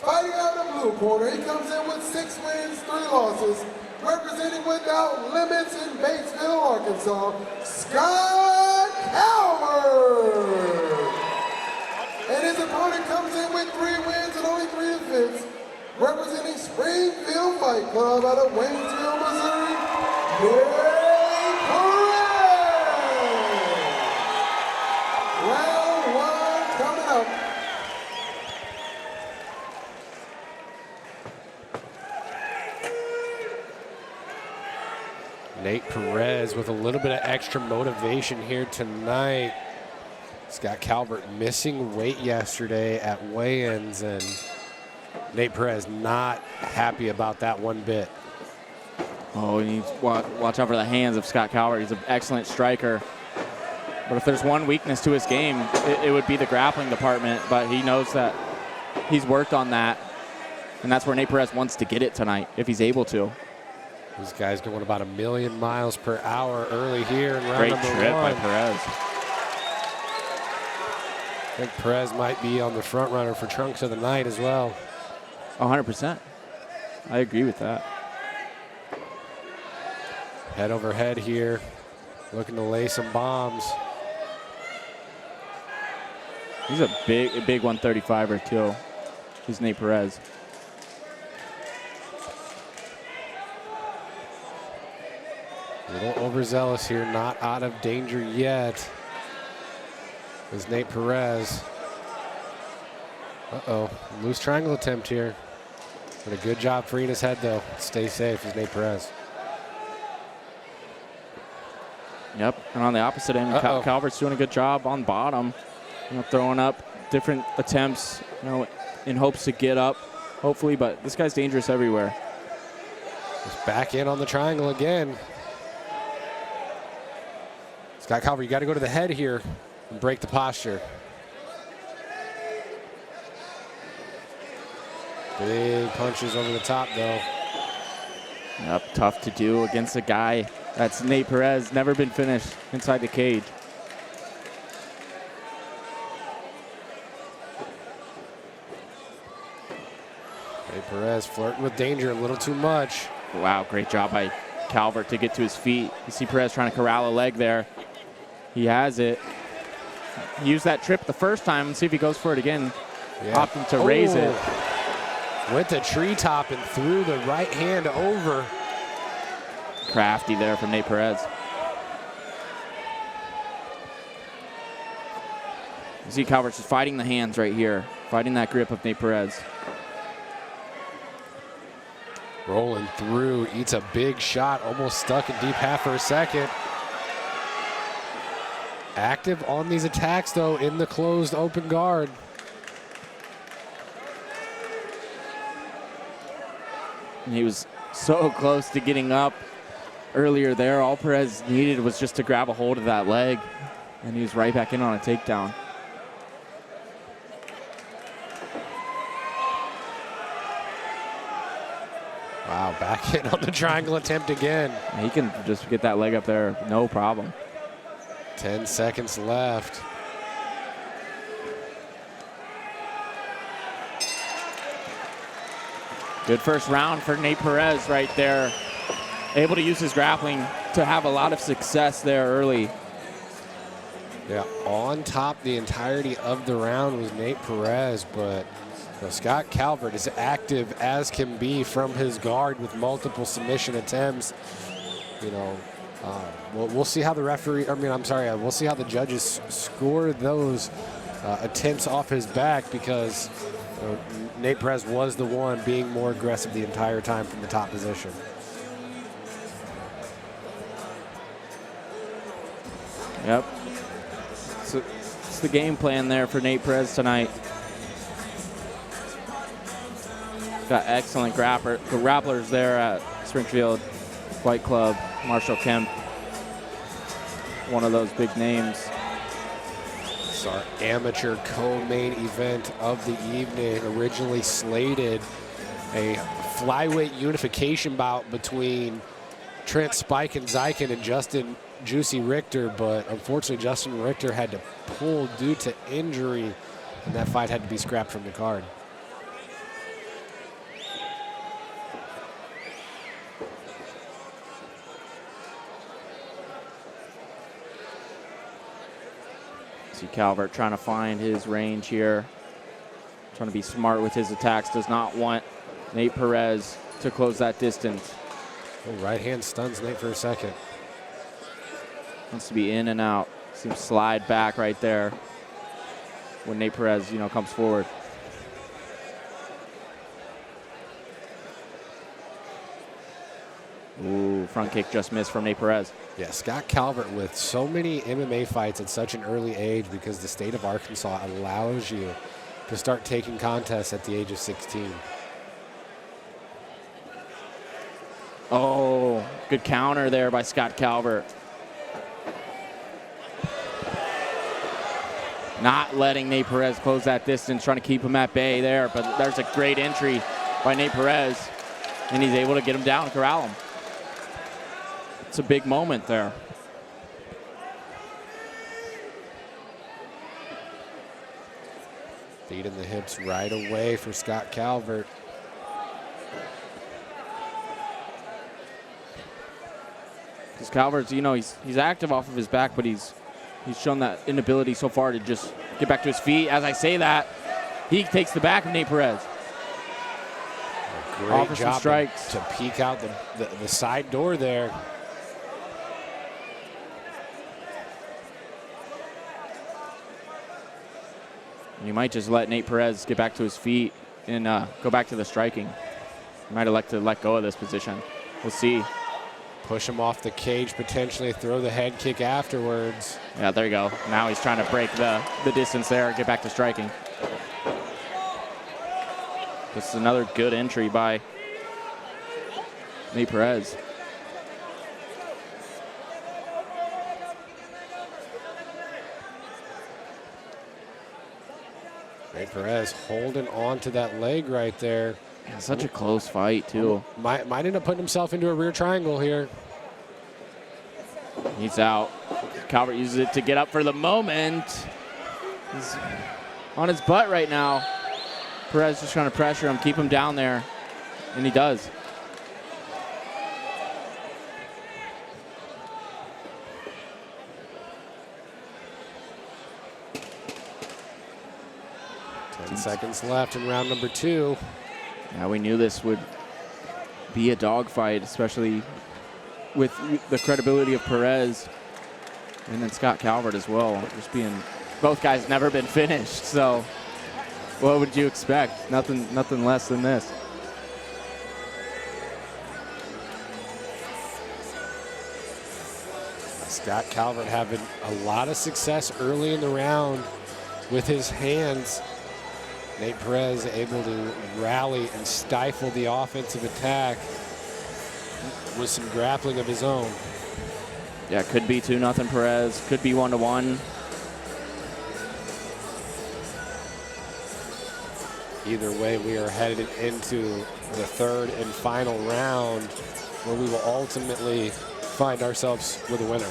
Fighting out of the blue corner, he comes in with 6 wins, 3 losses. Representing without limits in Batesville, Arkansas, Scott Calvert. And his opponent comes in with 3 wins and only 3 defeats. Representing Springfield Fight Club out of Waynesville, Missouri, Perez. Round 1 coming up. Nate Perez with a little bit of extra motivation here tonight. Scott Calvert missing weight yesterday at weigh-ins, and Nate Perez not happy about that one bit. Oh, you need to watch out for the hands of Scott Calvert. He's an excellent striker. But if there's one weakness to his game, it would be the grappling department. But he knows that he's worked on that, and that's where Nate Perez wants to get it tonight, if he's able to. These guys going about 1,000,000 miles per hour early here in round Great number trip 1. by Perez. I think Perez might be on the front runner for trunks of the night as well. 100%. I agree with that. Head over head here, looking to lay some bombs. He's a big 135er too. He's Nate Perez. A little overzealous here, not out of danger yet. Is Nate Perez. Uh-oh, loose triangle attempt here. But a good job freeing his head though. Stay safe is Nate Perez. Yep, and on the opposite end, Calvert's doing a good job on bottom. You know, throwing up different attempts, you know, in hopes to get up, hopefully, but this guy's dangerous everywhere. Just back in on the triangle again. Scott Calvert, you got to go to the head here and break the posture. Big punches over the top, though. Yep, tough to do against a guy that's Nate Perez, never been finished inside the cage. Nate Perez flirting with danger a little too much. Wow, great job by Calvert to get to his feet. You see Perez trying to corral a leg there. He has it. He used that trip the first time, and see if he goes for it again. Yeah. Opting to raise it. Went to treetop and threw the right hand over. Crafty there from Nate Perez. You see Calvert's just fighting the hands right here, fighting that grip of Nate Perez. Rolling through, eats a big shot, almost stuck in deep half for a second. Active on these attacks, though, in the closed open guard. And he was so close to getting up earlier there. All Perez needed was just to grab a hold of that leg, and he was right back in on a takedown. Wow, back in on the triangle attempt again. He can just get that leg up there, no problem. 10 seconds left. Good first round for Nate Perez right there. Able to use his grappling to have a lot of success there early. Yeah, on top the entirety of the round was Nate Perez, but Scott Calvert is active as can be from his guard with multiple submission attempts. You know, we'll see how the we'll see how the judges score those attempts off his back, because Nate Perez was the one being more aggressive the entire time from the top position. Yep. So it's the game plan there for Nate Perez tonight. Got excellent grapplers there at Springfield Fight Club. Marshall Kemp, one of those big names. It's our amateur co-main event of the evening. Originally slated a flyweight unification bout between Trent Spike and Zykin and Justin Juicy Richter, but unfortunately Justin Richter had to pull due to injury, and that fight had to be scrapped from the card. See Calvert trying to find his range here. Trying to be smart with his attacks. Does not want Nate Perez to close that distance. Oh, right hand stuns Nate for a second. Wants to be in and out. See him slide back right there when Nate Perez, comes forward. Ooh, front kick just missed from Nate Perez. Yeah, Scott Calvert with so many MMA fights at such an early age because the state of Arkansas allows you to start taking contests at the age of 16. Oh, good counter there by Scott Calvert. Not letting Nate Perez close that distance, trying to keep him at bay there, but there's a great entry by Nate Perez, and he's able to get him down, corral him. It's a big moment there. Feet in the hips right away for Scott Calvert. Because Calvert's, he's active off of his back, but he's shown that inability so far to just get back to his feet. As I say that, he takes the back of Nate Perez. Great job strikes to peek out the side door there. You might just let Nate Perez get back to his feet and go back to the striking. You might elect to let go of this position. We'll see. Push him off the cage, potentially throw the head kick afterwards. Yeah, there you go. Now he's trying to break the distance there, get back to striking. This is another good entry by Nate Perez. Nate Perez holding on to that leg right there. Yeah, such a close fight, too. Might end up putting himself into a rear triangle here. He's out. Calvert uses it to get up for the moment. He's on his butt right now. Perez just trying to pressure him, keep him down there, and he does. Seconds left in round number 2. Yeah, we knew this would be a dogfight, especially with the credibility of Perez and then Scott Calvert as well. Just being, both guys never been finished, so what would you expect? Nothing less than this. Scott Calvert having a lot of success early in the round with his hands. Nate Perez able to rally and stifle the offensive attack with some grappling of his own. Yeah, could be 2-0 Perez, could be 1-1. Either way, we are headed into the third and final round where we will ultimately find ourselves with a winner.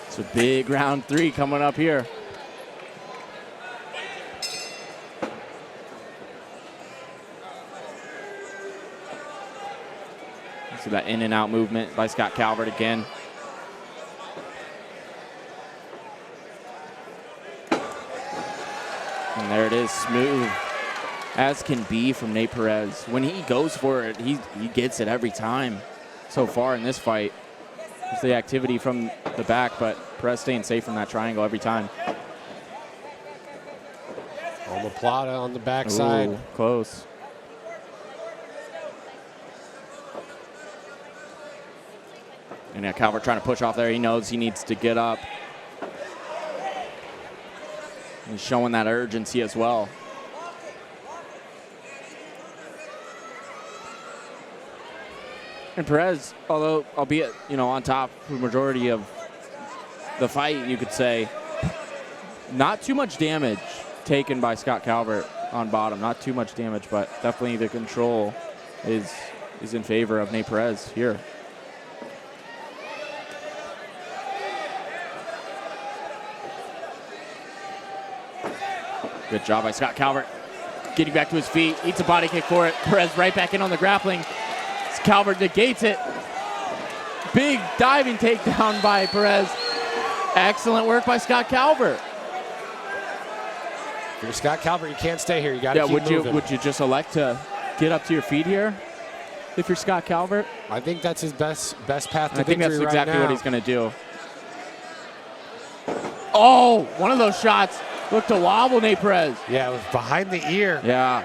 It's a big round 3 coming up here. See that in and out movement by Scott Calvert again. And there it is, smooth as can be from Nate Perez. When he goes for it, he gets it every time so far in this fight. It's the activity from the back, but Perez staying safe from that triangle every time. Omoplata on the backside. Ooh, close. And yeah, Calvert trying to push off there. He knows he needs to get up. He's showing that urgency as well. And Perez, although albeit on top for the majority of the fight, you could say, not too much damage taken by Scott Calvert on bottom. Not too much damage, but definitely the control is in favor of Nate Perez here. Good job by Scott Calvert. Getting back to his feet, eats a body kick for it. Perez right back in on the grappling. Calvert negates it. Big diving takedown by Perez. Excellent work by Scott Calvert. If you're Scott Calvert, you can't stay here. You got to keep moving. Would you just elect to get up to your feet here if you're Scott Calvert? I think that's his best path to victory. I think that's exactly right now. what he's going to do. Oh, one of those shots looked to wobble Nate Perez. Yeah, it was behind the ear. Yeah.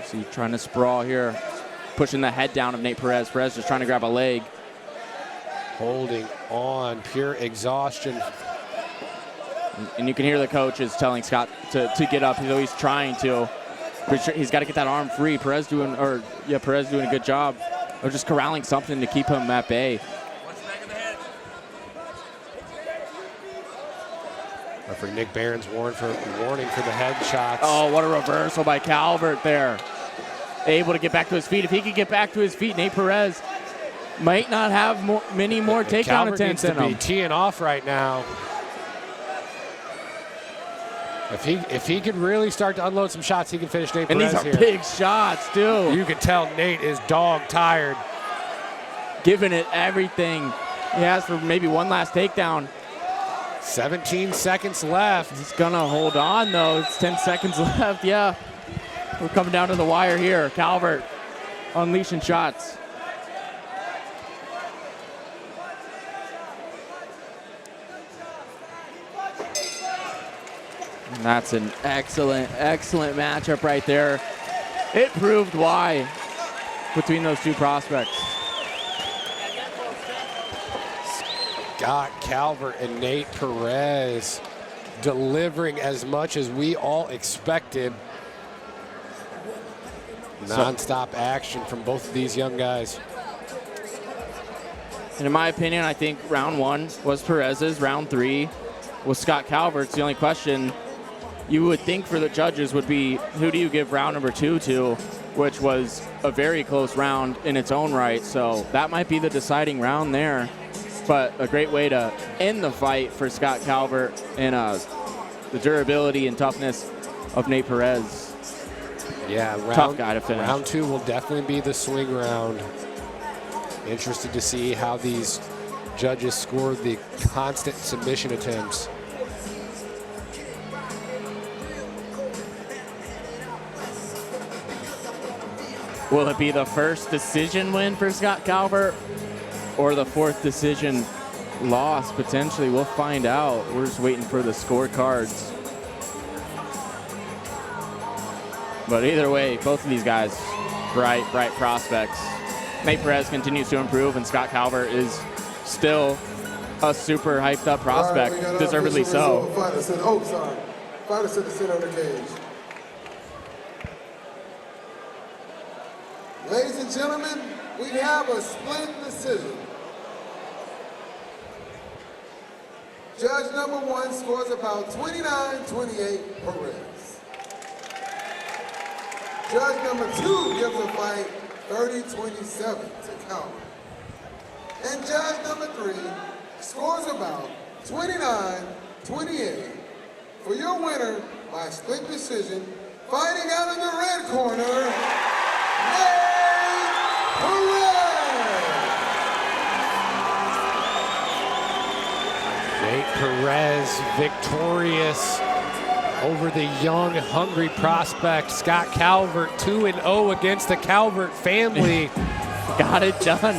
See, trying to sprawl here, pushing the head down of Nate Perez. Perez just trying to grab a leg. Holding on, pure exhaustion. And you can hear the coach is telling Scott to get up. He's trying to. He's got to get that arm free. Perez doing a good job of just corralling something to keep him at bay. Referee Nick Barron's warning for the headshots. Oh, what a reversal by Calvert there. Able to get back to his feet. If he could get back to his feet, Nate Perez might not have many more takedown attempts in him. Calvert needs to be teeing off right now. If he could really start to unload some shots, he can finish Nate Perez here. And these are big shots, too. You can tell Nate is dog tired. Giving it everything he has for maybe one last takedown. 17 seconds left. He's going to hold on, though. It's 10 seconds left, yeah. We're coming down to the wire here. Calvert unleashing shots. And that's an excellent, excellent matchup right there. It proved why between those two prospects. Scott Calvert and Nate Perez delivering as much as we all expected. Non-stop action from both of these young guys. And in my opinion, I think round one was Perez's. Round three was Scott Calvert's. The only question you would think for the judges would be, who do you give round number two to, which was a very close round in its own right. So that might be the deciding round there. But a great way to end the fight for Scott Calvert and the durability and toughness of Nate Perez. Yeah, tough guy to finish. Round two will definitely be the swing round. Interested to see how these judges score the constant submission attempts. Will it be the first decision win for Scott Calvert or the fourth decision loss potentially? We'll find out. We're just waiting for the scorecards. But either way, both of these guys, bright prospects. Nate Perez continues to improve, and Scott Calvert is still a super hyped up prospect, right, deservedly so. Fighter said to sit on the cage. Ladies and gentlemen, we have a split decision. Judge number one scores about 29-28 Perez. Judge number two gives a fight 30-27 to Calvert. And judge number three scores about 29-28 for your winner by split decision, fighting out of the red corner, Nate Perez victorious over the young, hungry prospect, Scott Calvert, 2-0 against the Calvert family. Got it done.